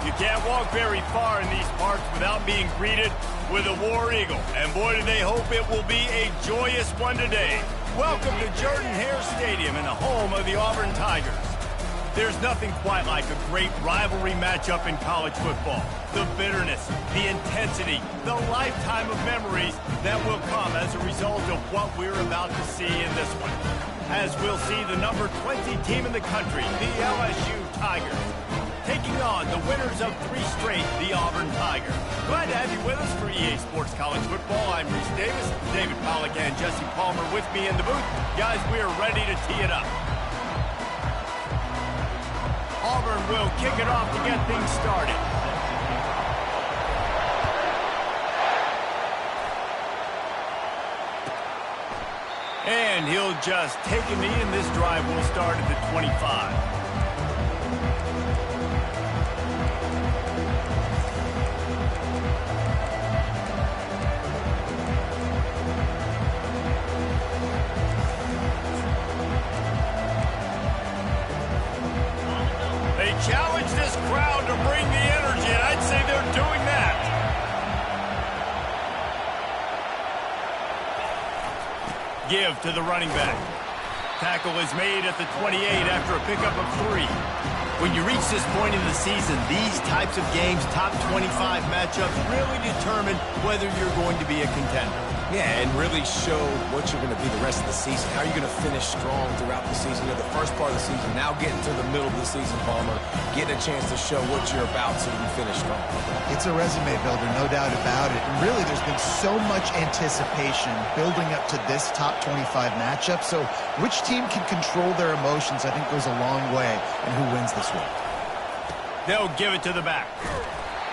You can't walk very far in these parts without being greeted with a War Eagle. And boy, do they hope it will be a joyous one today. Welcome to Jordan-Hare Stadium and the home of the Auburn Tigers. There's nothing quite like a great rivalry matchup in college football. The bitterness, the intensity, the lifetime of memories that will come as a result of what we're about to see in this one. As we'll see the number 20 team in the country, the LSU Tigers, taking on the winners of 3 straight, the Auburn Tigers. Glad to have you with us for EA Sports College Football. I'm Reese Davis, David Pollack and Jesse Palmer with me in the booth. Guys, we are ready to tee it up. Auburn will kick it off to get things started. And he'll just take a knee, and this drive will start at the 25. Challenge this crowd to bring the energy, and I'd say they're doing that. Give to the running back. Tackle is made at the 28 after a pickup of 3. When you reach this point in the season, these types of games, top 25 matchups, really determine whether you're going to be a contender. Yeah, and really show what you're going to be the rest of the season. How are you going to finish strong throughout the season? You know, the first part of the season, now getting to the middle of the season, Palmer, getting a chance to show what you're about so you can finish strong. It's a resume builder, no doubt about it. And really, there's been so much anticipation building up to this top 25 matchup. So which team can control their emotions, I think, goes a long way in who wins this one. They'll give it to the back.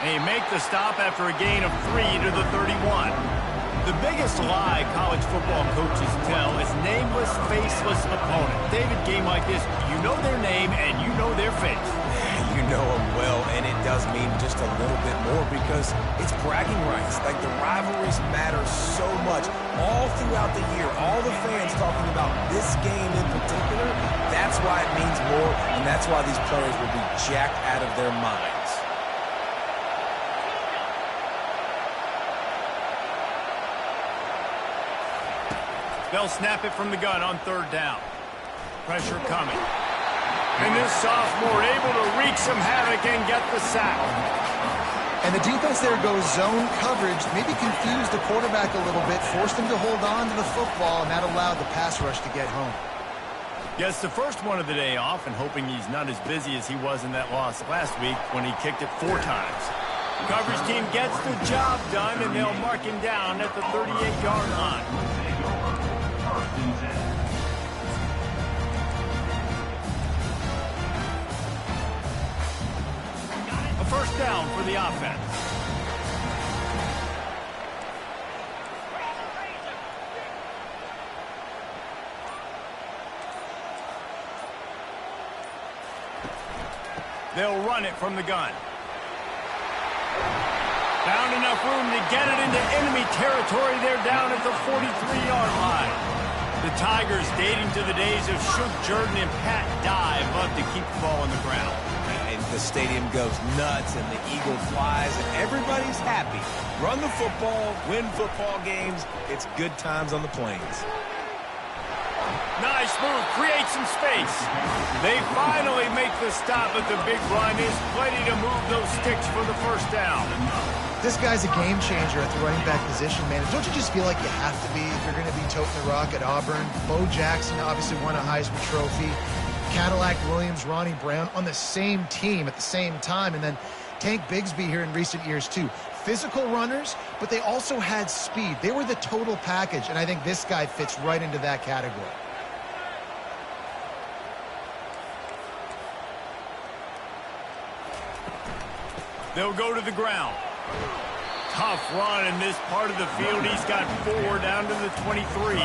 They make the stop after a gain of 3 to the 31. The biggest lie college football coaches tell is nameless, faceless opponent. David, game like this, you know their name and you know their face. You know them well, and it does mean just a little bit more because it's bragging rights. Like, the rivalries matter so much all throughout the year. All the fans talking about this game in particular, that's why it means more, and that's why these players will be jacked out of their minds. They'll snap it from the gun on 3rd down. Pressure coming. And this sophomore able to wreak some havoc and get the sack. And the defense there goes zone coverage, maybe confused the quarterback a little bit, forced him to hold on to the football, and that allowed the pass rush to get home. Yes, the first one of the day off, and hoping he's not as busy as he was in that loss last week when he kicked it 4 times. Coverage team gets the job done, and they'll mark him down at the 38-yard line. First down for the offense. They'll run it from the gun. Found enough room to get it into enemy territory. They're down at the 43-yard line. The Tigers, dating to the days of Shook Jordan and Pat Dye, love to keep the ball on the ground. The stadium goes nuts, and the eagle flies, and everybody's happy. Run the football, win football games. It's good times on the plains. Nice move, create some space. They finally make the stop, but the big run is plenty to move those sticks for the first down. This guy's a game changer at the running back position, man. Don't you just feel like you have to be if you're going to be toting the rock at Auburn? Bo Jackson obviously won a Heisman Trophy. Cadillac Williams, Ronnie Brown on the same team at the same time. And then Tank Bigsby here in recent years, too. Physical runners, but they also had speed. They were the total package, and I think this guy fits right into that category. They'll go to the ground. Tough run in this part of the field. He's got 4 down to the 23.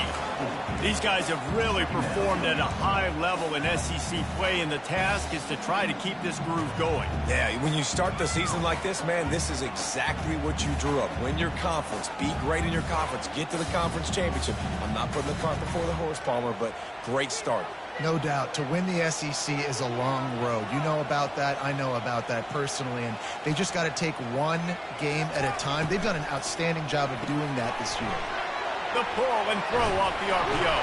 These guys have really performed at a high level in SEC play, and the task is to try to keep this groove going. Yeah, when you start the season like this, man, this is exactly what you drew up. Win your conference, be great in your conference, get to the conference championship. I'm not putting the cart before the horse, Palmer, but great start. No doubt. To win the SEC is a long road. You know about that. I know about that personally. And they just got to take one game at a time. They've done an outstanding job of doing that this year. The pull and throw off the RPO.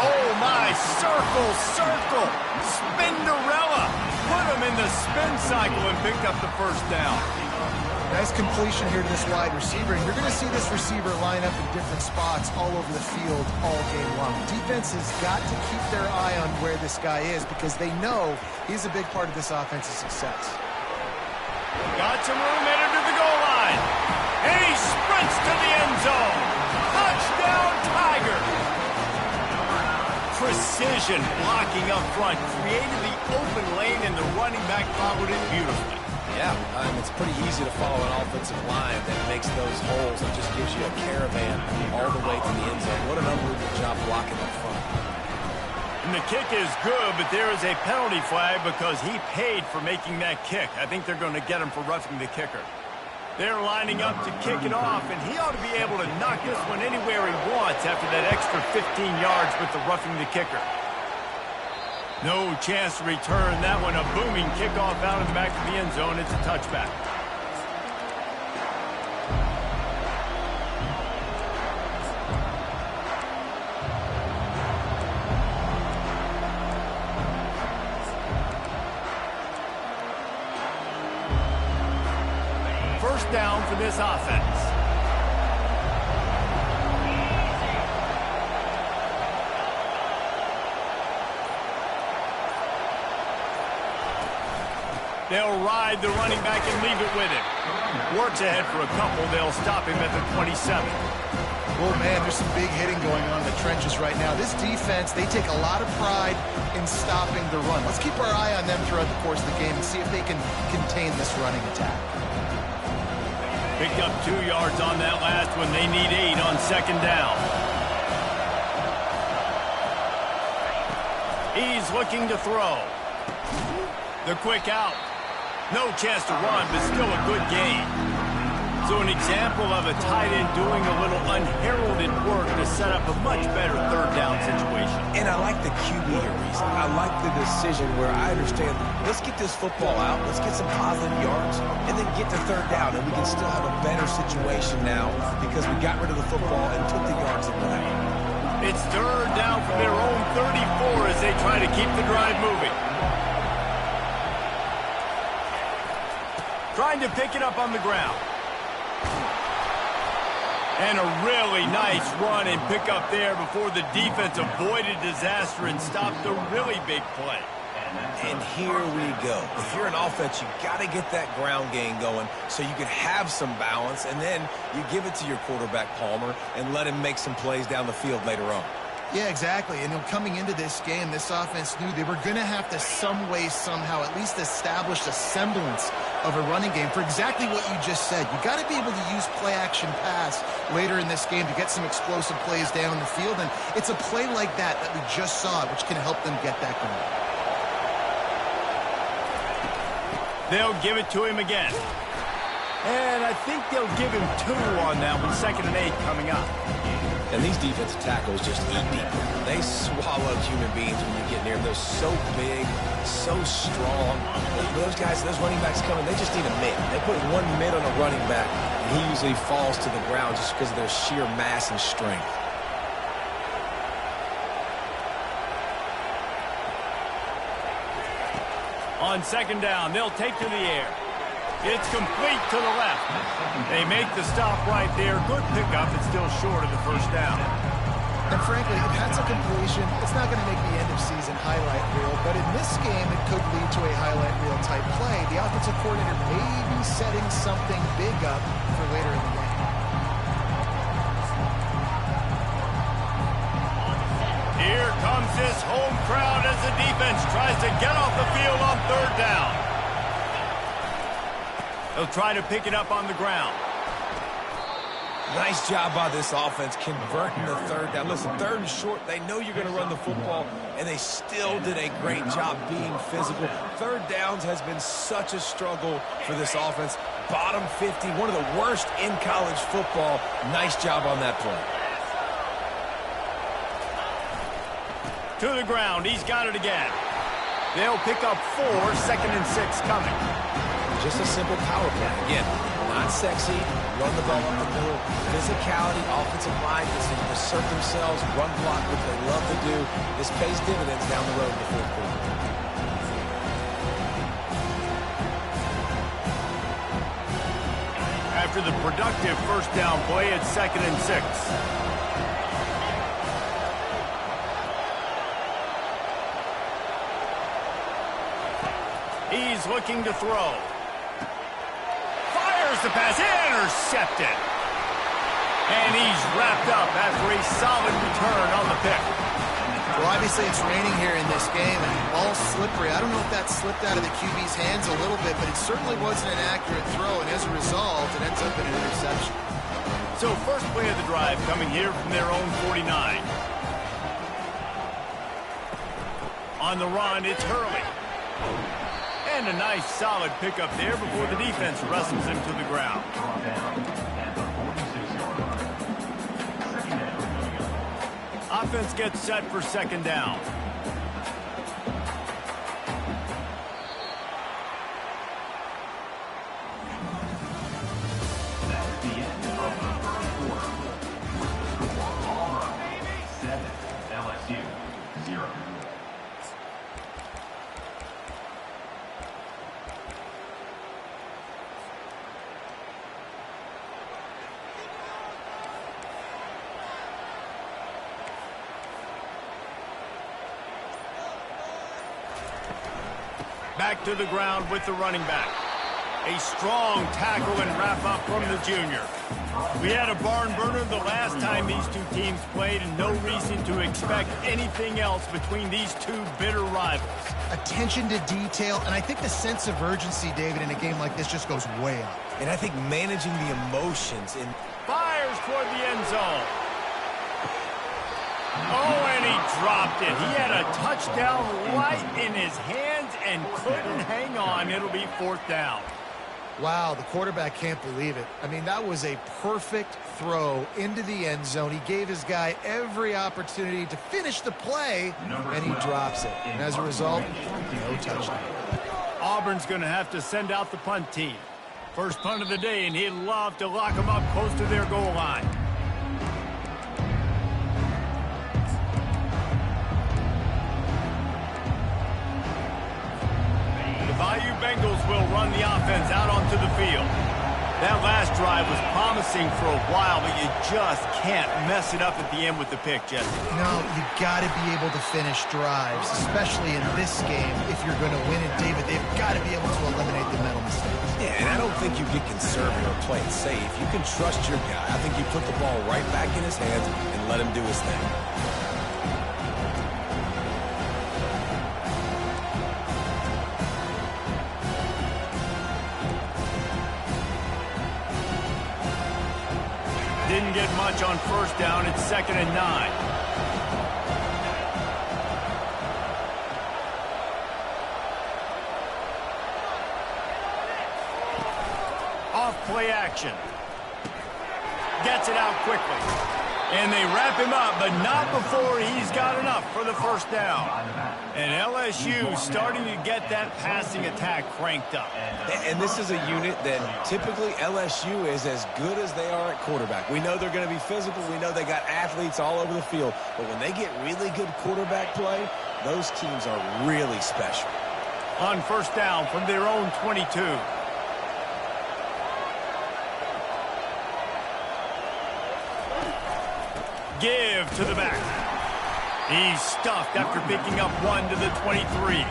Oh, my. Circle, circle. Spinderella. Put him in the spin cycle and picked up the first down. Nice completion here to this wide receiver, and you're going to see this receiver line up in different spots all over the field all game long. Defense has got to keep their eye on where this guy is because they know he's a big part of this offense's success. Got some room headed to the goal line. And he sprints to the end zone. Touchdown, Tiger. Precision blocking up front created the open lane, and the running back followed it beautifully. Yeah, it's pretty easy to follow an offensive line that makes those holes and just gives you a caravan all the way to the end zone. What an unbelievable job blocking up front. And the kick is good, but there is a penalty flag because he paid for making that kick. I think they're going to get him for roughing the kicker. They're lining up to kick it off, and he ought to be able to knock this one anywhere he wants after that extra 15 yards with the roughing the kicker. No chance to return that one. A booming kickoff out of the back of the end zone. It's a touchback. First down for this offense. They'll ride the running back and leave it with him. Works ahead for a couple. They'll stop him at the 27. Oh, man, there's some big hitting going on in the trenches right now. This defense, they take a lot of pride in stopping the run. Let's keep our eye on them throughout the course of the game and see if they can contain this running attack. Picked up 2 yards on that last one. They need 8 on second down. He's looking to throw. The quick out. No chance to run, but still a good game. So an example of a tight end doing a little unheralded work to set up a much better third down situation. And I like the QB reason. I like the decision where I understand, let's get this football out, let's get some positive yards, and then get to third down, and we can still have a better situation now because we got rid of the football and took the yards that were there. It's third down from their own 34 as they try to keep the drive moving. Trying to pick it up on the ground. And a really nice run and pick up there before the defense avoided disaster and stopped the really big play. And here we go. If you're an offense, you got to get that ground game going so you can have some balance, and then you give it to your quarterback, Palmer, and let him make some plays down the field later on. Yeah, exactly. And coming into this game, this offense knew they were going to have to some way, somehow, at least establish a semblance of a running game for exactly what you just said. You got to be able to use play-action pass later in this game to get some explosive plays down the field. And it's a play like that we just saw, which can help them get that going. They'll give it to him again. And I think they'll give him 2 on that one. 2nd and 8 coming up. And these defensive tackles just eat people. They swallow human beings when you get near them. They're so big, so strong. Those guys, those running backs coming, they just need a mid. They put one mid on a running back, and he usually falls to the ground just because of their sheer mass and strength. On second down, they'll take to the air. It's complete to the left. They make the stop right there. Good pickup. It's still short of the first down. And frankly, if that's a completion, it's not going to make the end-of-season highlight reel. But in this game, it could lead to a highlight reel type play. The offensive coordinator may be setting something big up for later in the game. Here comes this home crowd as the defense tries to get off the field on third down. They'll try to pick it up on the ground. Nice job by this offense converting the third down. Listen, 3rd and short, they know you're going to run the football, and they still did a great job being physical. 3rd downs has been such a struggle for this offense. Bottom 50, one of the worst in college football. Nice job on that play. To the ground. He's got it again. They'll pick up 4, 2nd and 6 coming. Just a simple power play. Again, not sexy, run the ball up the middle, physicality, offensive line, just assert themselves, run block, which they love to do. This pays dividends down the road in the fourth quarter. After the productive first down play, it's 2nd and 6. He's looking to throw. Fires the pass, intercepted. And he's wrapped up after a solid return on the pick. Well, obviously it's raining here in this game, and the ball's slippery. I don't know if that slipped out of the QB's hands a little bit, but it certainly wasn't an accurate throw, and as a result, it ends up in an interception. So first play of the drive coming here from their own 49. On the run, it's Hurley. And a nice solid pickup there before the defense wrestles him to the ground. Offense gets set for 2nd down. That's the end of the first quarter. Auburn 7, LSU 0. Back to the ground with the running back. A strong tackle and wrap up from the junior. We had a barn burner the last time these two teams played, and no reason to expect anything else between these two bitter rivals. Attention to detail, and I think the sense of urgency, David, in a game like this just goes way up. And I think managing the emotions in... Fires toward the end zone. Oh, and he dropped it. He had a touchdown right in his hands and couldn't hang on. It'll be 4th down. Wow, the quarterback can't believe it. I mean, that was a perfect throw into the end zone. He gave his guy every opportunity to finish the play, and he drops it. And as a result, no touchdown. Auburn's going to have to send out the punt team. First punt of the day, and he'd love to lock them up close to their goal line. Bayou Bengals will run the offense out onto the field. That last drive was promising for a while, but you just can't mess it up at the end with the pick, Jesse. No, you got to be able to finish drives, especially in this game. If you're going to win it, David, they've got to be able to eliminate the mental mistakes. Yeah, and I don't think you get conservative or play it safe. You can trust your guy. I think you put the ball right back in his hands and let him do his thing. Didn't get much on first down. It's 2nd and 9. Off play action. Gets it out quickly. And they wrap him up, but not before he's got enough for the first down. And LSU starting to get that passing attack cranked up. And this is a unit that typically LSU is as good as they are at quarterback. We know they're going to be physical. We know they got athletes all over the field. But when they get really good quarterback play, those teams are really special. On first down from their own 22. Give to the back. He's stuffed after picking up 1 to the 23.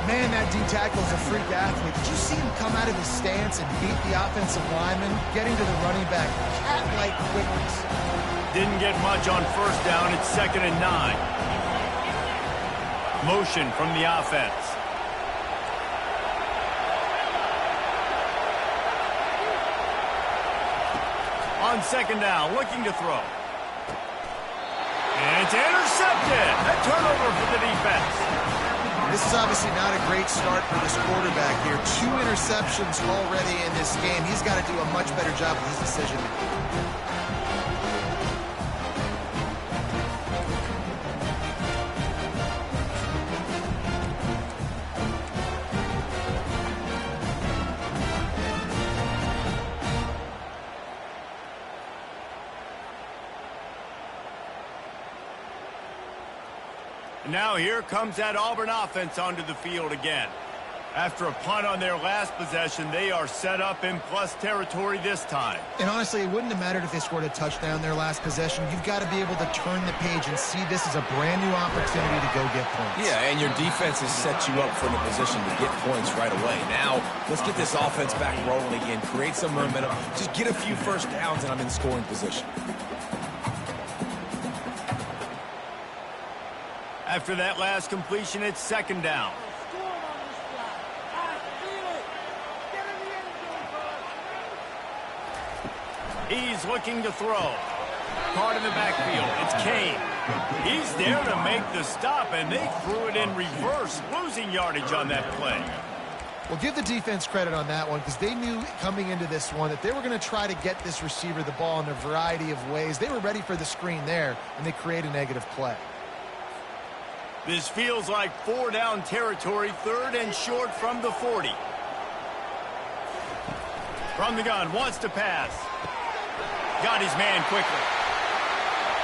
Man, that D-tackle's a freak athlete. Did you see him come out of his stance and beat the offensive lineman, getting to the running back? Cat-like quickness. Didn't get much on first down. It's 2nd and 9. Motion from the offense. On 2nd down, looking to throw. And it's intercepted. A turnover for the defense. This is obviously not a great start for this quarterback here. 2 interceptions already in this game. He's got to do a much better job with his decision-making. Now here comes that Auburn offense onto the field again. After a punt on their last possession, they are set up in plus territory this time. And honestly, it wouldn't have mattered if they scored a touchdown their last possession. You've got to be able to turn the page and see this as a brand new opportunity to go get points. Yeah, and your defense has set you up for the position to get points right away. Now, let's get this offense back rolling again, create some momentum, just get a few first downs, and I'm in scoring position. After that last completion, it's second down. He's looking to throw. Caught in the backfield. It's Kane. He's there to make the stop, and they threw it in reverse, losing yardage on that play. Well, give the defense credit on that one because they knew coming into this one that they were going to try to get this receiver the ball in a variety of ways. They were ready for the screen there, and they create a negative play. This feels like 4-down territory, third and short from the 40. From the gun, wants to pass. Got his man quickly.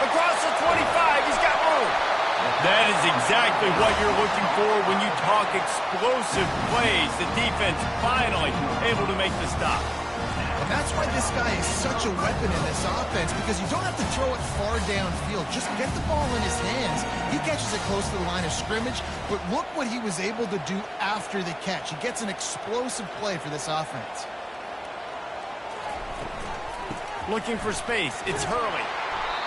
Across the 25, he's got room. That is exactly what you're looking for when you talk explosive plays. The defense finally able to make the stop. And that's why this guy is such a weapon in this offense, because you don't have to throw it far downfield. Just get the ball in his hands. He catches it close to the line of scrimmage, but look what he was able to do after the catch. He gets an explosive play for this offense. Looking for space. It's Hurley.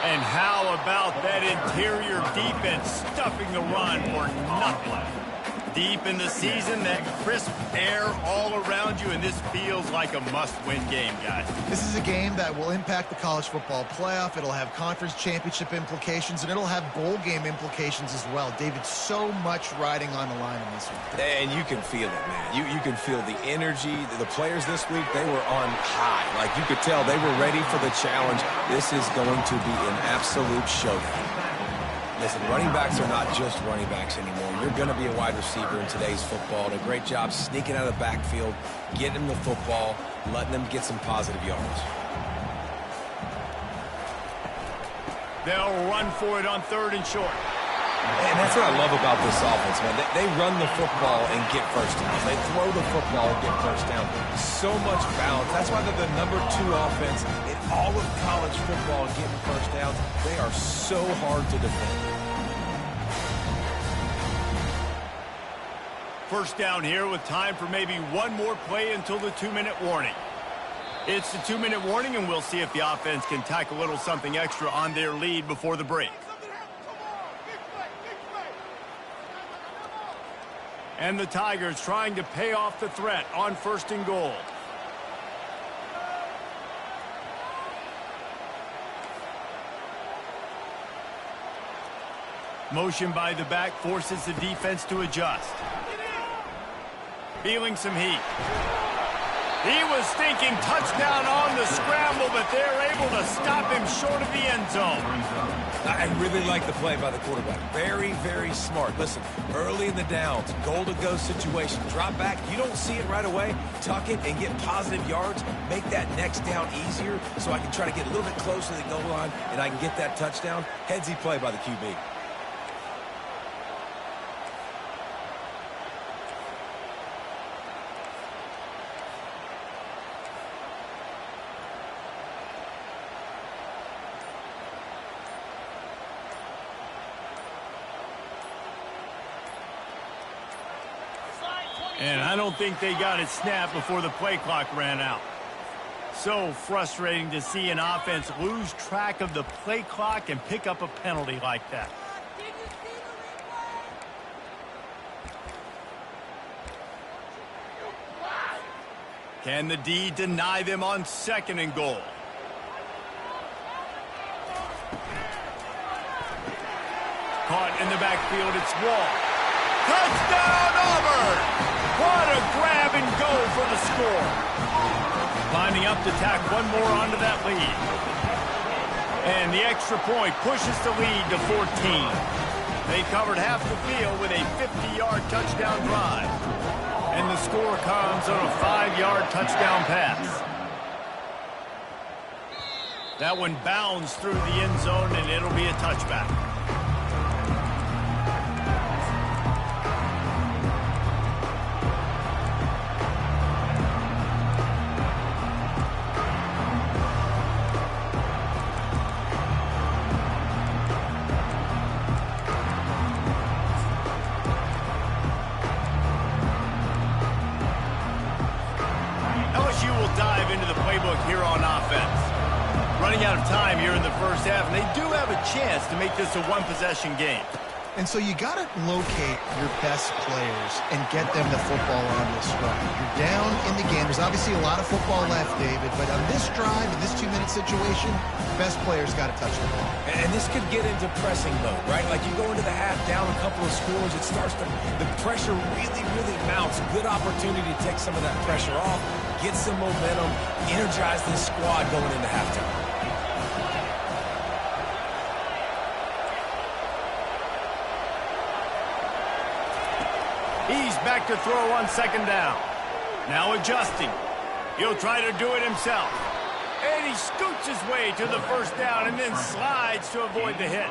And how about that interior defense stuffing the run for nothing? Deep in the season, that crisp air all around you, and this feels like a must-win game, guys. This is a game that will impact the college football playoff. It'll have conference championship implications, and it'll have bowl game implications as well. David, so much riding on the line in this one. And you can feel it, man. You can feel the energy. The players this week, they were on high. Like, you could tell they were ready for the challenge. This is going to be an absolute showdown. Listen, running backs are not just running backs anymore. You're going to be a wide receiver in today's football. And a great job sneaking out of the backfield, getting them the football, letting them get some positive yards. They'll run for it on third and short. And that's what I love about this offense, man. They run the football and get first down. They throw the football and get first down. So much balance. That's why they're the #2 offense in all of college football and getting first downs. They are so hard to defend. First down here with time for maybe one more play until the 2-minute warning. It's the 2-minute warning, and we'll see if the offense can tack a little something extra on their lead before the break. And the Tigers trying to pay off the threat on 1st and goal. Motion by the back forces the defense to adjust. Feeling some heat. He was thinking touchdown on the scramble, but they're able to stop him short of the end zone. I really like the play by the quarterback. Very, very smart. Listen, early in the downs, goal-to-go situation, drop back. You don't see it right away. Tuck it and get positive yards. Make that next down easier so I can try to get a little bit closer to the goal line and I can get that touchdown. Headsy play by the QB. And I don't think they got it snapped before the play clock ran out. So frustrating to see an offense lose track of the play clock and pick up a penalty like that. Can the D deny them on 2nd and goal? Caught in the backfield, it's Wall. Touchdown, Auburn! What a grab and go for the score. Lining up to tack one more onto that lead. And the extra point pushes the lead to 14. They covered half the field with a 50-yard touchdown drive. And the score comes on a 5-yard touchdown pass. That one bounds through the end zone, and it'll be a touchback. playbook here on offense. Running out of time here in the first half, and they do have a chance to make this a one-possession game. And so you got to locate your best players and get them the football on this run. You're down in the game. There's obviously a lot of football left, David, but on this drive, in this 2-minute situation, best players got to touch the ball. And this could get into pressing mode, right? Like you go into the half down a couple of scores, it starts to, the pressure really, really mounts. Good opportunity to take some of that pressure off, get some momentum, energize this squad going into halftime. He's back to throw on second down. Now adjusting. He'll try to do it himself. And he scoots his way to the first down and then slides to avoid the hit.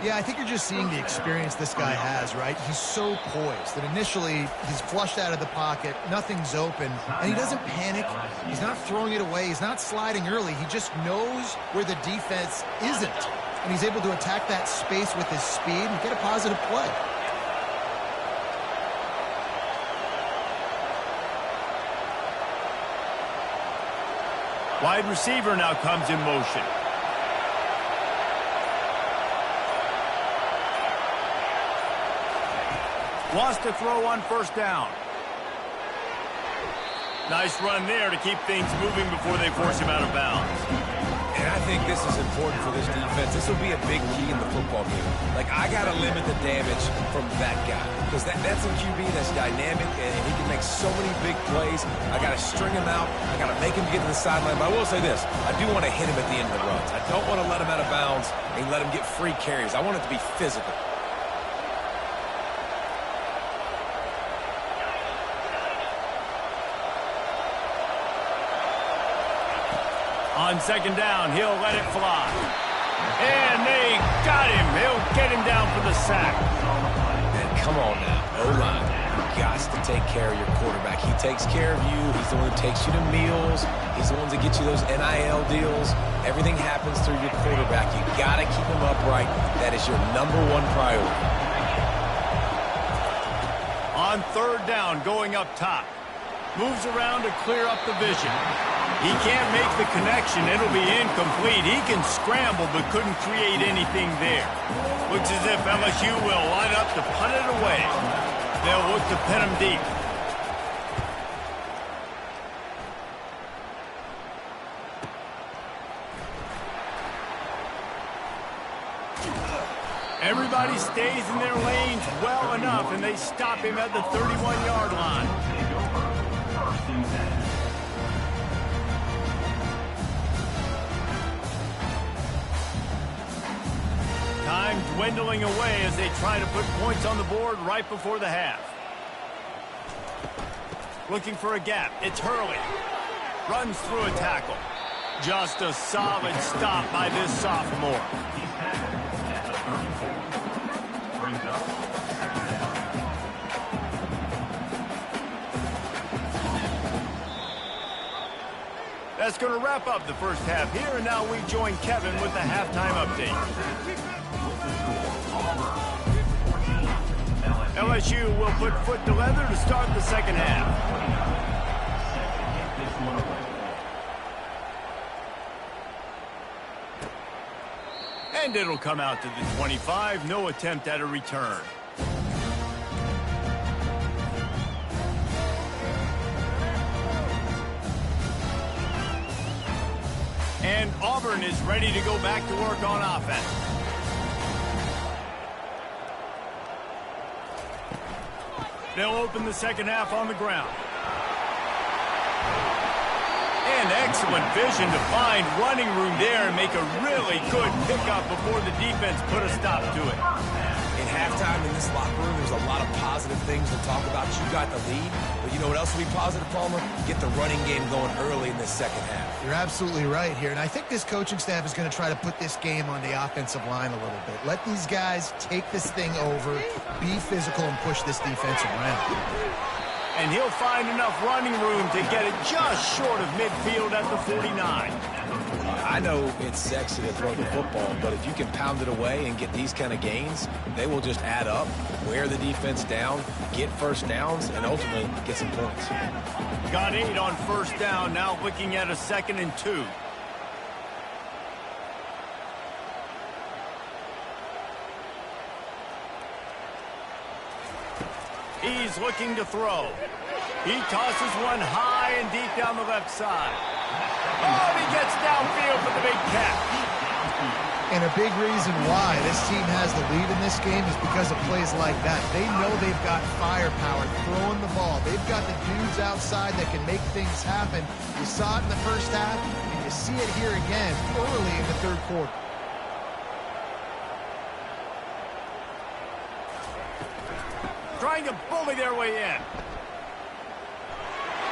Yeah, I think you're just seeing the experience this guy has, right? He's so poised that initially he's flushed out of the pocket, nothing's open, and he doesn't panic. He's not throwing it away. He's not sliding early. He just knows where the defense isn't, and he's able to attack that space with his speed and get a positive play. Wide receiver now comes in motion. Wants to throw on first down. Nice run there to keep things moving before they force him out of bounds. And I think this is important for this defense. This will be a big key in the football game. Like, I got to limit the damage from that guy. Because that's a QB that's dynamic, and he can make so many big plays. I got to string him out. I got to make him get to the sideline. But I will say this. I do want to hit him at the end of the runs. I don't want to let him out of bounds and let him get free carries. I want it to be physical. On second down, he'll let it fly. And they got him. He'll get him down for the sack. And come on now, O-line. You've got to take care of your quarterback. He takes care of you. He's the one that takes you to meals. He's the one that gets you those NIL deals. Everything happens through your quarterback. You got to keep him upright. That is your #1 priority. On third down, going up top. Moves around to clear up the vision. He can't make the connection. It'll be incomplete. He can scramble but couldn't create anything there. Looks as if LSU will line up to punt it away. They'll look to pin him deep. Everybody stays in their lanes well enough, and they stop him at the 31-yard line. Time dwindling away as they try to put points on the board right before the half. Looking for a gap. It's Hurley. Runs through a tackle. Just a solid stop by this sophomore. That's going to wrap up the first half here, and now we join Kevin with the halftime update. LSU will put foot to leather to start the second half. And it'll come out to the 25. No attempt at a return. And Auburn is ready to go back to work on offense. They'll open the second half on the ground. And excellent vision to find running room there and make a really good pickup before the defense put a stop to it. In halftime in this locker room, there's a lot of positive things to talk about. You got the lead, but you know what else will be positive, Palmer? Get the running game going early in this second half. You're absolutely right here, and I think this coaching staff is going to try to put this game on the offensive line a little bit. Let these guys take this thing over, be physical, and push this defense around. And he'll find enough running room to get it just short of midfield at the 49. I I know it's sexy to throw the football, but if you can pound it away and get these kind of gains, they will just add up, wear the defense down, get first downs, and ultimately get some points. Got 8 on first down, now looking at a 2nd and 2. He's looking to throw. He tosses one high and deep down the left side. Oh, he gets downfield for the big catch. And a big reason why this team has the lead in this game is because of plays like that. They know they've got firepower throwing the ball. They've got the dudes outside that can make things happen. You saw it in the first half, and you see it here again early in the third quarter. Trying to bully their way in.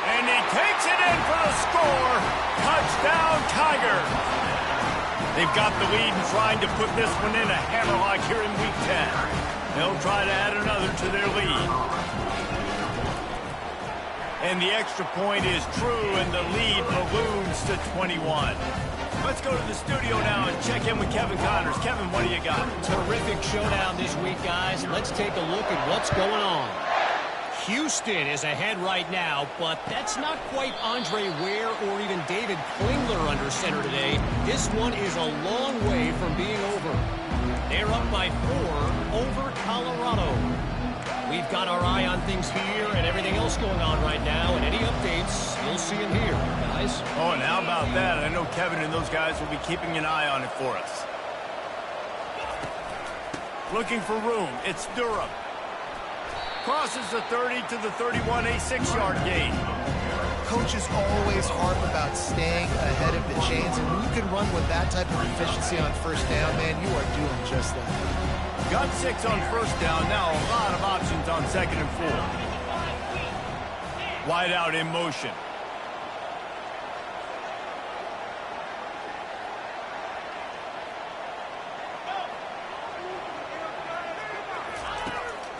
And he takes it in for the score. Touchdown, Tigers. They've got the lead and trying to put this one in a hammerlock here in Week 10. They'll try to add another to their lead. And the extra point is true, and the lead balloons to 21. Let's go to the studio now and check in with Kevin Connors. Kevin, what do you got? Terrific showdown this week, guys. Let's take a look at what's going on. Houston is ahead right now, but that's not quite Andre Ware or even David Klingler under center today. This one is a long way from being over. They're up by 4 over Colorado. We've got our eye on things here and everything else going on right now, and any updates, you'll see them here, guys. Oh, and how about that? I know Kevin and those guys will be keeping an eye on it for us. Looking for room. It's Durham. Crosses the 30 to the 31, a 6-yard gain. Coaches always harp about staying ahead of the chains, and when you can run with that type of efficiency on first down, man, you are doing just that. Got 6 on first down. Now a lot of options on 2nd and 4. Wide out in motion.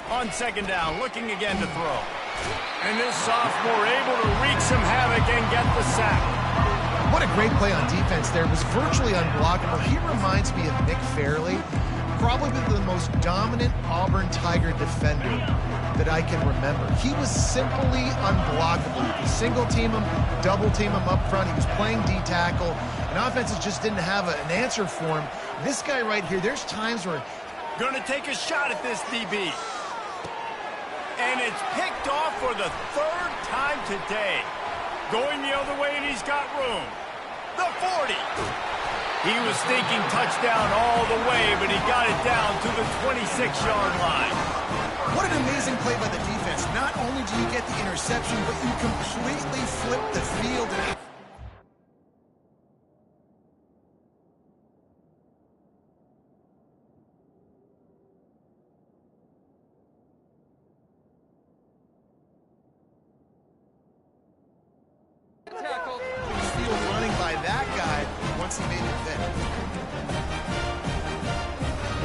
On 2nd down, looking again to throw. And this sophomore able to wreak some havoc and get the sack. What a great play on defense there. It was virtually unblockable. He reminds me of Nick Fairley, probably the most dominant Auburn Tiger defender that I can remember. He was simply unblockable. You could single team him, double team him up front. He was playing D-tackle, and offenses just didn't have an answer for him. This guy right here, there's times where... Gonna take a shot at this DB. And it's picked off for the 3rd time today. Going the other way, and he's got room. The 40. He was thinking touchdown all the way, but he got it down to the 26-yard line. What an amazing play by the defense. Not only do you get the interception, but you completely flip the field. Field running by that guy once he made it there.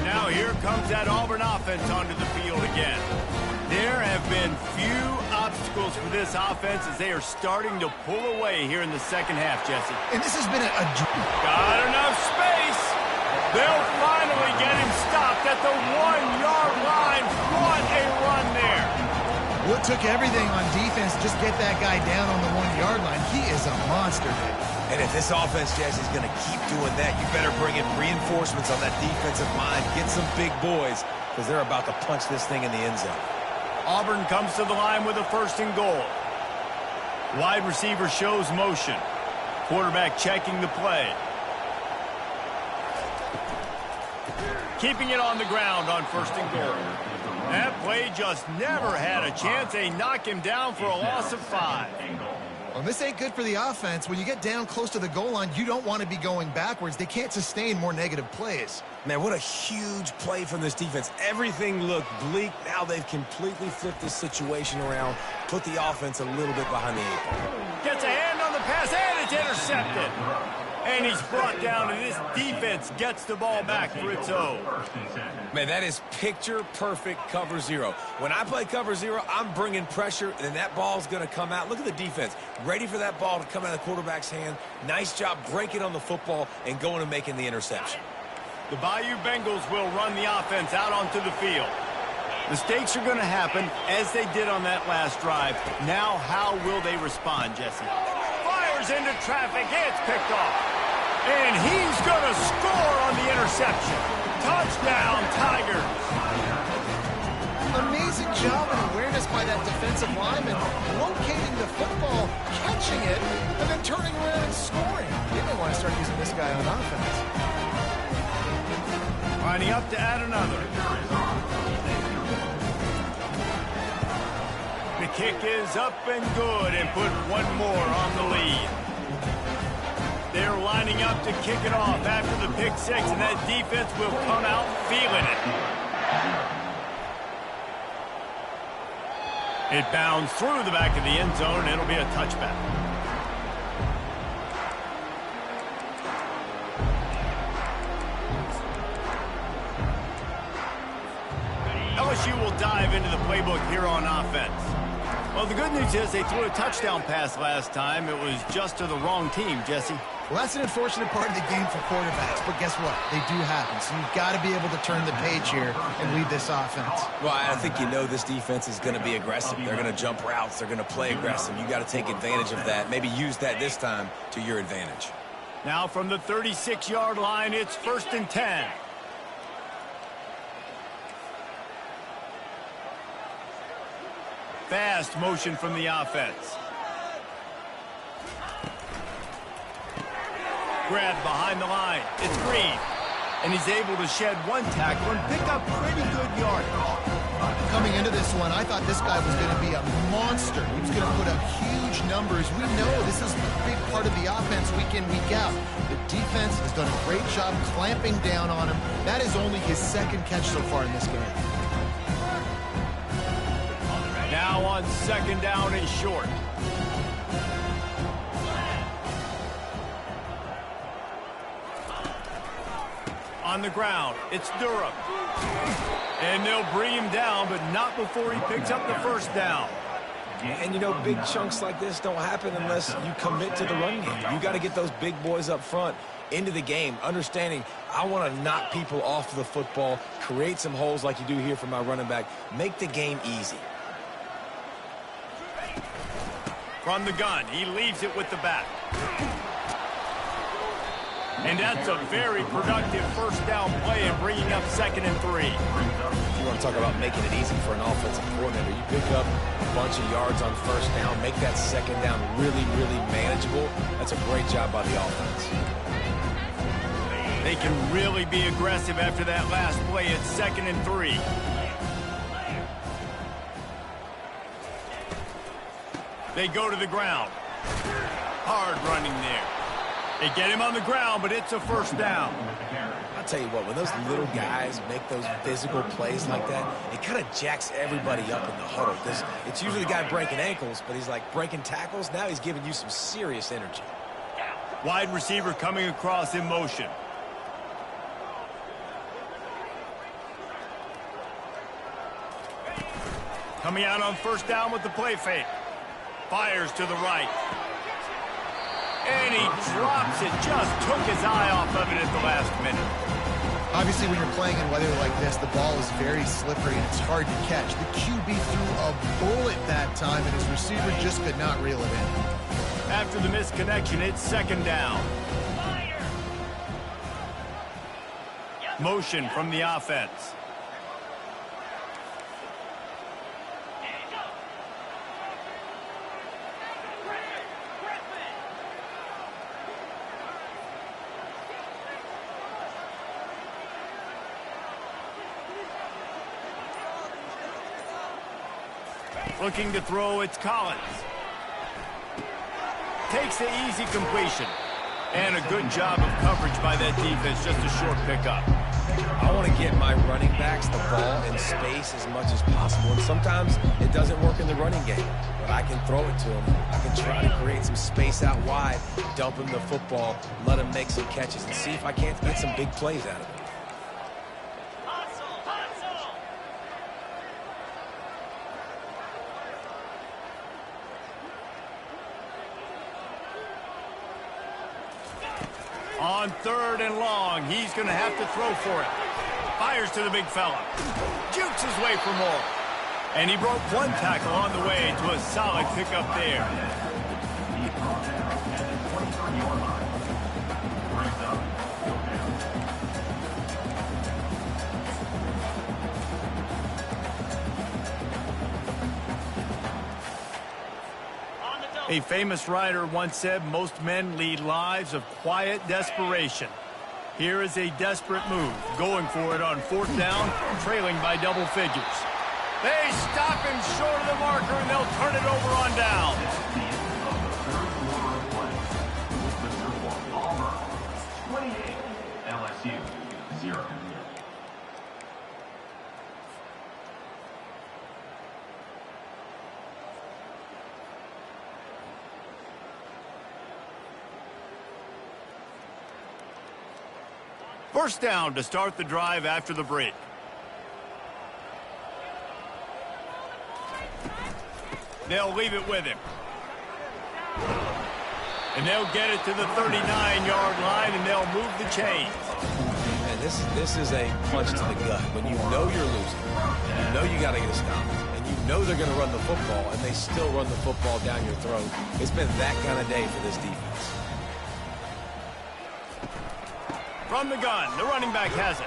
Now here comes that Auburn offense onto the field again. There have been few obstacles for this offense as they are starting to pull away here in the 2nd half, Jesse. And this has been a Got enough space. They'll finally get him stopped at the 1-yard line. What a run there. Well, it took everything on defense to just get that guy down on the 1-yard line. He is a monster, Dave. And if this offense, Jesse, is going to keep doing that, you better bring in reinforcements on that defensive line. Get some big boys, because they're about to punch this thing in the end zone. Auburn comes to the line with a 1st and goal. Wide receiver shows motion. Quarterback checking the play. Keeping it on the ground on 1st and goal. That play just never had a chance. They knock him down for a loss of 5. Well, this ain't good for the offense. When you get down close to the goal line, you don't want to be going backwards. They can't sustain more negative plays. Man, what a huge play from this defense. Everything looked bleak. Now they've completely flipped this situation around, put the offense a little bit behind the 8 ball. Gets a hand on the pass, and it's intercepted. And he's brought down, and this defense gets the ball back for its own. Man, that is picture-perfect cover zero. When I play cover zero, I'm bringing pressure, and that ball's going to come out. Look at the defense. Ready for that ball to come out of the quarterback's hand. Nice job breaking on the football and going and making the interception. The Bayou Bengals will run the offense out onto the field. Mistakes are going to happen, as they did on that last drive. Now, how will they respond, Jesse? Fires into traffic. It's picked off. And he's going to score on the interception. Touchdown, Tigers. Amazing job and awareness by that defensive lineman, locating the football, catching it, and then turning around and scoring. You may want to start using this guy on offense. Lining up to add another. The kick is up and good and put one more on the lead. They're lining up to kick it off after the pick six, and that defense will come out feeling it. It bounds through the back of the end zone, and it'll be a touchback. LSU will dive into the playbook here on offense. Well, the good news is they threw a touchdown pass last time. It was just to the wrong team, Jesse. Well, that's an unfortunate part of the game for quarterbacks, but guess what? They do happen, so you've got to be able to turn the page here and lead this offense. Well, I think you know this defense is going to be aggressive. They're going to jump routes. They're going to play aggressive. You got to take advantage of that. Maybe use that this time to your advantage. Now from the 36-yard line, it's 1st and 10. Fast motion from the offense. Grab behind the line. It's Green. And he's able to shed one tackle and pick up pretty good yardage. Coming into this one, I thought this guy was going to be a monster. He was going to put up huge numbers. We know this is a big part of the offense week in, week out. The defense has done a great job clamping down on him. That is only his second catch so far in this game. Now on 2nd down and short. On the ground, it's Durham. And they'll bring him down, but not before he picks up the 1st down. And, you know, big chunks like this don't happen unless you commit to the run game. You got to get those big boys up front into the game, understanding I want to knock people off the football, create some holes like you do here for my running back, make the game easy. From the gun, he leaves it with the back. And that's a very productive 1st down play and bringing up 2nd and 3. If you want to talk about making it easy for an offensive coordinator, you pick up a bunch of yards on 1st down, make that 2nd down really, really manageable. That's a great job by the offense. They can really be aggressive after that last play at 2nd and 3. They go to the ground. Hard running there. They get him on the ground, but it's a 1st down. I'll tell you what, when those little guys make those physical plays like that, it kind of jacks everybody up in the huddle. Because it's usually the guy breaking ankles, but he's like breaking tackles. Now he's giving you some serious energy. Wide receiver coming across in motion. Coming out on 1st down with the play fake. Fires to the right. And he drops it. Just took his eye off of it at the last minute. Obviously, when you're playing in weather like this, the ball is very slippery and it's hard to catch. The QB threw a bullet that time, and his receiver just could not reel it in. After the misconnection, it's 2nd down. Motion from the offense. Looking to throw, it's Collins. Takes the easy completion. And a good job of coverage by that defense, just a short pickup. I want to get my running backs the ball in space as much as possible. And sometimes it doesn't work in the running game, but I can throw it to them. I can try to create some space out wide, dump him the football, let him make some catches, and see if I can't get some big plays out of it. On 3rd and long, he's going to have to throw for it. Fires to the big fella. Jukes his way for more. And he broke one tackle on the way to a solid pickup there. A famous writer once said most men lead lives of quiet desperation. Here is a desperate move, going for it on 4th down, trailing by double figures. They stop him short of the marker, and they'll turn it over on down. Auburn, 28, LSU, 0. First down to start the drive after the break. They'll leave it with him. And they'll get it to the 39-yard line, and they'll move the chains. And this is a punch to the gut. When you know you're losing, you know you got to get a stop, and you know they're going to run the football, and they still run the football down your throat. It's been that kind of day for this defense. From the gun, the running back has it.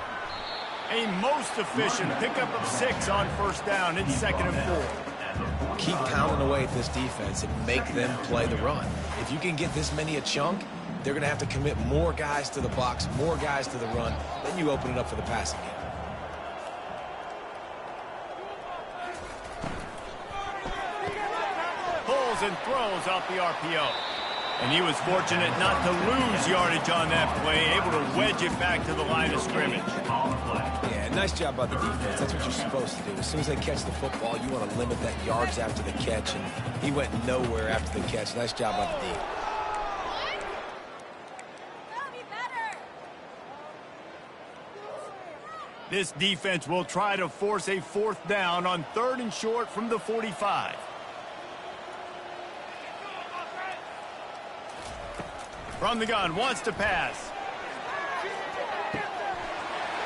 A most efficient pickup of 6 on 1st down. It's 2nd and 4. Keep pounding away at this defense and make them play the run. If you can get this many a chunk, they're going to have to commit more guys to the box, more guys to the run. Then you open it up for the passing game. Pulls and throws off the RPO. And he was fortunate not to lose yardage on that play, able to wedge it back to the line of scrimmage. Yeah, nice job by the defense. That's what you're supposed to do. As soon as they catch the football, you want to limit that yards after the catch, and he went nowhere after the catch. Nice job by the D. This defense will try to force a 4th down on 3rd and short from the 45. From the gun, wants to pass.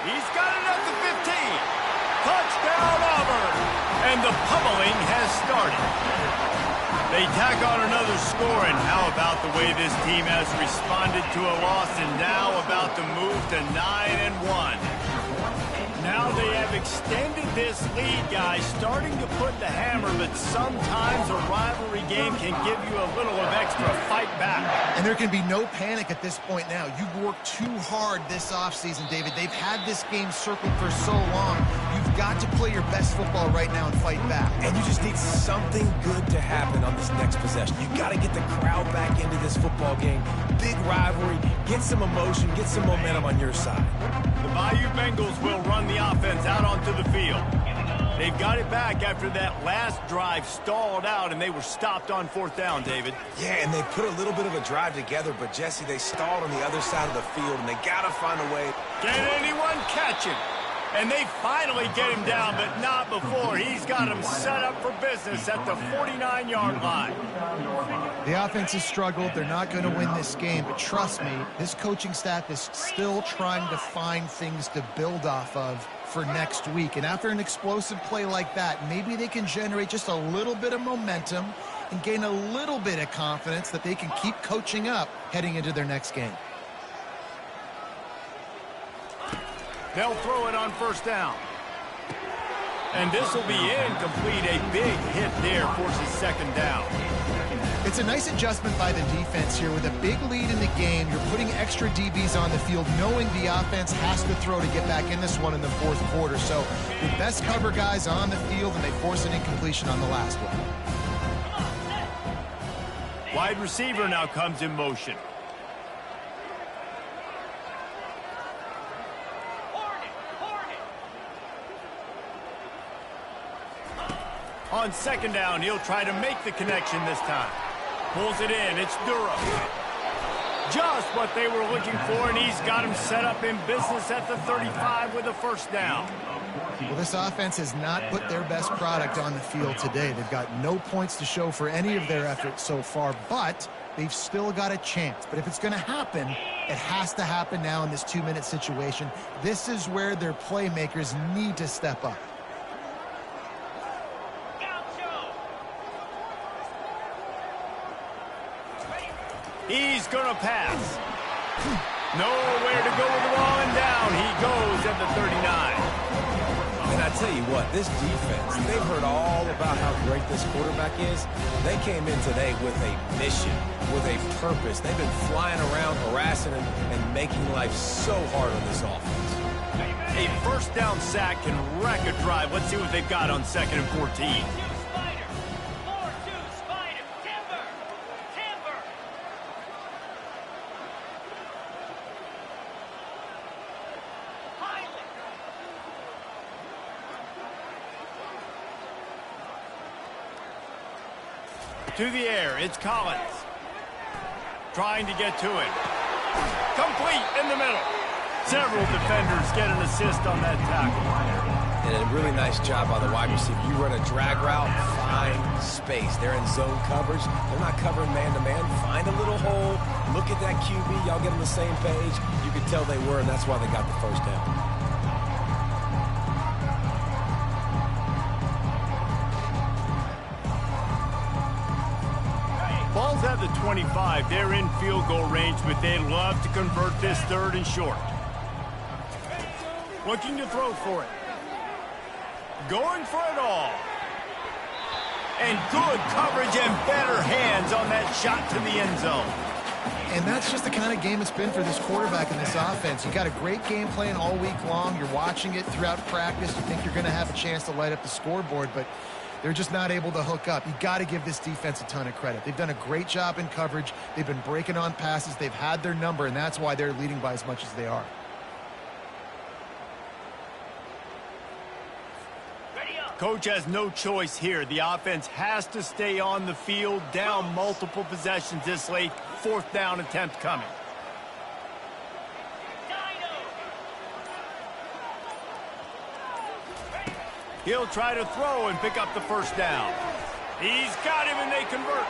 He's got it up to 15. Touchdown, Auburn. And the pummeling has started. They tack on another score, and how about the way this team has responded to a loss, and now about to move to 9-1. Now they have extended this lead, guys, starting to put the hammer, but sometimes a rivalry game can give you a little of extra fight back. And there can be no panic at this point now. You've worked too hard this offseason, David. They've had this game circled for so long. You've got to play your best football right now and fight back. And you just need something good to happen on this next possession. You got to get the crowd back into this football game. Big rivalry. Get some emotion. Get some momentum on your side. The Bayou Bengals will run the offense out onto the field. They've got it back after that last drive stalled out, and they were stopped on 4th down, David. Yeah, and they put a little bit of a drive together, but, Jesse, they stalled on the other side of the field, and they got to find a way. Can anyone catch him? And they finally get him down, but not before. He's got him set up for business at the 49-yard line. The offense has struggled. They're not going to win this game, but trust me, this coaching staff is still trying to find things to build off of for next week. And after an explosive play like that, maybe they can generate just a little bit of momentum and gain a little bit of confidence that they can keep coaching up heading into their next game. They'll throw it on 1st down. And this will be incomplete. A big hit there forces 2nd down. It's a nice adjustment by the defense here. With a big lead in the game, you're putting extra DBs on the field, knowing the offense has to throw to get back in this one in the 4th quarter. So your best cover guys on the field, and they force an incompletion on the last one. Wide receiver now comes in motion. On second down, he'll try to make the connection this time. Pulls it in. It's Durham. Just what they were looking for, and he's got him set up in business at the 35 with a first down. Well, this offense has not put their best product on the field today. They've got no points to show for any of their efforts so far, but they've still got a chance. But if it's going to happen, it has to happen now in this 2-minute situation. This is where their playmakers need to step up. He's going to pass. Nowhere to go with the ball, and down he goes at the 39. And I tell you what, this defense, they've heard all about how great this quarterback is. They came in today with a mission, with a purpose. They've been flying around, harassing him, and making life so hard on this offense. A first down sack can wreck a drive. Let's see what they've got on 2nd and 14. To the air, it's Collins. Trying to get to it. Complete in the middle. Several defenders get an assist on that tackle. And a really nice job by the wide receiver. You run a drag route, find space. They're in zone coverage. They're not covering man-to-man. Find a little hole. Look at that QB. Y'all get on the same page. You could tell they were, and that's why they got the first down. Ball's at the 25. They're in field goal range, but they'd love to convert this 3rd and short. Looking to throw for it. Going for it all. And good coverage and better hands on that shot to the end zone. And that's just the kind of game it's been for this quarterback in this offense. You got a great game plan all week long. You're watching it throughout practice. You think you're going to have a chance to light up the scoreboard, but they're just not able to hook up. You got to give this defense a ton of credit. They've done a great job in coverage. They've been breaking on passes. They've had their number, and that's why they're leading by as much as they are. Coach has no choice here. The offense has to stay on the field, down multiple possessions this late. 4th down attempt coming. He'll try to throw and pick up the first down. He's got him, and they convert.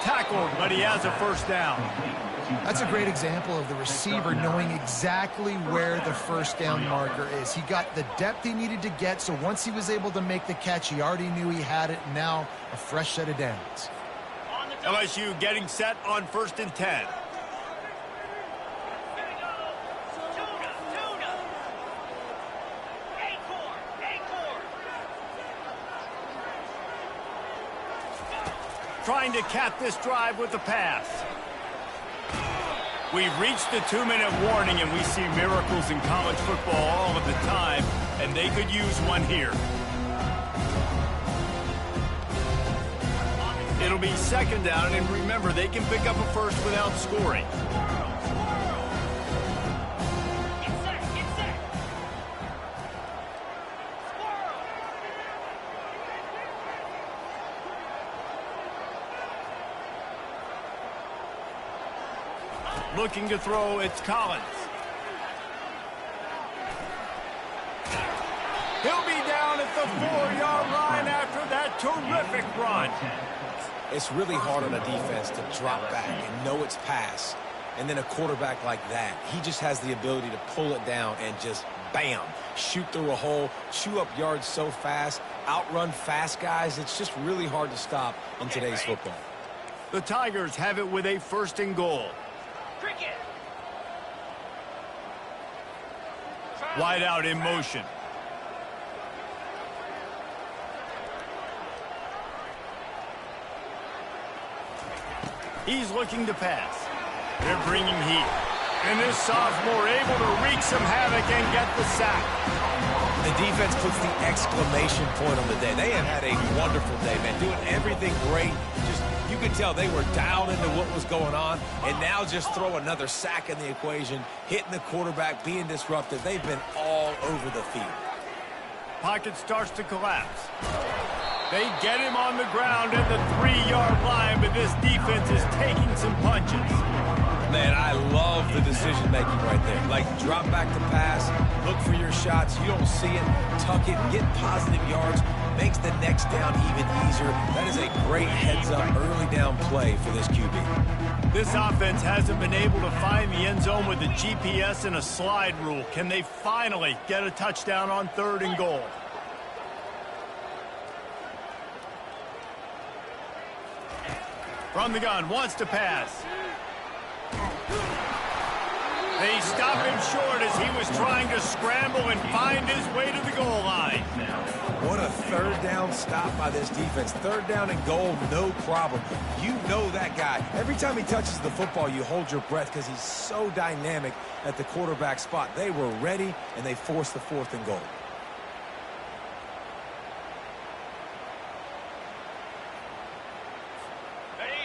Tackled, but he has a first down. That's a great example of the receiver knowing exactly where the first down marker is. He got the depth he needed to get, so once he was able to make the catch, he already knew he had it. Now a fresh set of downs. LSU getting set on 1st and 10. Trying to cap this drive with the pass. We've reached the 2-minute warning, and we see miracles in college football all of the time, and they could use one here. It'll be 2nd down, and remember, they can pick up a first without scoring. Looking to throw, it's Collins. He'll be down at the 4-yard line after that terrific run. It's really hard on a defense to drop back and know it's pass. And then a quarterback like that, he just has the ability to pull it down and just, bam, shoot through a hole, chew up yards so fast, outrun fast guys. It's just really hard to stop in today's football. The Tigers have it with a 1st and goal. Wide out in motion. He's looking to pass. They're bringing heat. And this sophomore able to wreak some havoc and get the sack. The defense puts the exclamation point on the day. They have had a wonderful day, man, doing everything great. Just, you could tell they were dialed into what was going on, and now just throw another sack in the equation, hitting the quarterback, being disruptive. They've been all over the field. Pocket starts to collapse. They get him on the ground at the 3-yard line, but this defense is taking some punches. Man, I love the decision-making right there. Like, drop back to pass, look for your shots. You don't see it, tuck it, get positive yards, makes the next down even easier. That is a great heads-up early down play for this QB. This offense hasn't been able to find the end zone with a GPS and a slide rule. Can they finally get a touchdown on 3rd and goal? From the gun, wants to pass. They stop him short as he was trying to scramble and find his way to the goal line. What a 3rd down stop by this defense. 3rd down and goal, no problem. You know that guy. Every time he touches the football, you hold your breath because he's so dynamic at the quarterback spot. They were ready, and they forced the 4th and goal.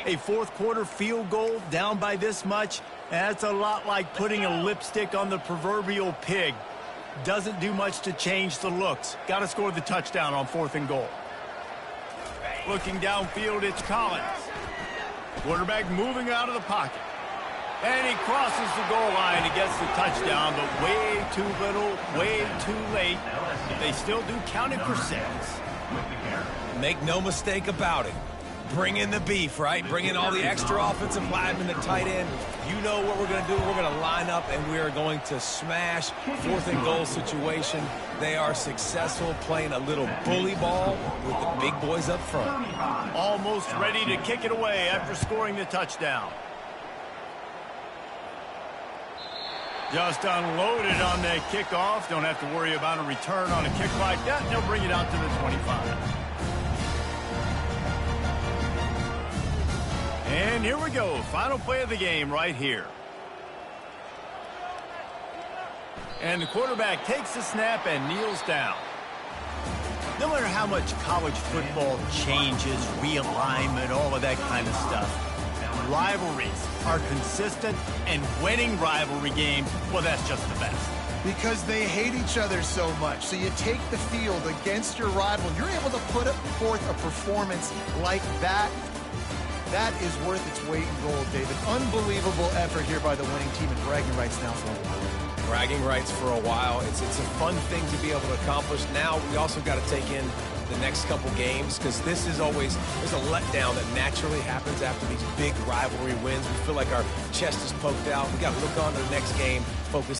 A 4th quarter field goal down by this much, that's a lot like putting a lipstick on the proverbial pig. Doesn't do much to change the looks. Got to score the touchdown on 4th and goal. Looking downfield, it's Collins. Quarterback moving out of the pocket. And he crosses the goal line and gets the touchdown, but way too little, way too late. They still do count it for 6. Make no mistake about it. Bring in the beef, right? Bring in all the extra offensive linemen, the tight end. You know what we're going to do. We're going to line up, and we are going to smash 4th and goal situation. They are successful playing a little bully ball with the big boys up front. Almost ready to kick it away after scoring the touchdown. Just unloaded on that kickoff. Don't have to worry about a return on a kick like that. They'll bring it out to the 25. And here we go. Final play of the game right here. And the quarterback takes the snap and kneels down. No matter how much college football changes, realignment, all of that kind of stuff, rivalries are consistent, and winning rivalry games, well, that's just the best. Because they hate each other so much. So you take the field against your rival. You're able to put forth a performance like that. That is worth its weight in gold, David. Unbelievable effort here by the winning team, and bragging rights now for a while. Bragging rights for a while. It's a fun thing to be able to accomplish. Now we also got to take in the next couple games, because this is always, there's a letdown that naturally happens after these big rivalry wins. We feel like our chest is poked out. We got to look on to the next game, focus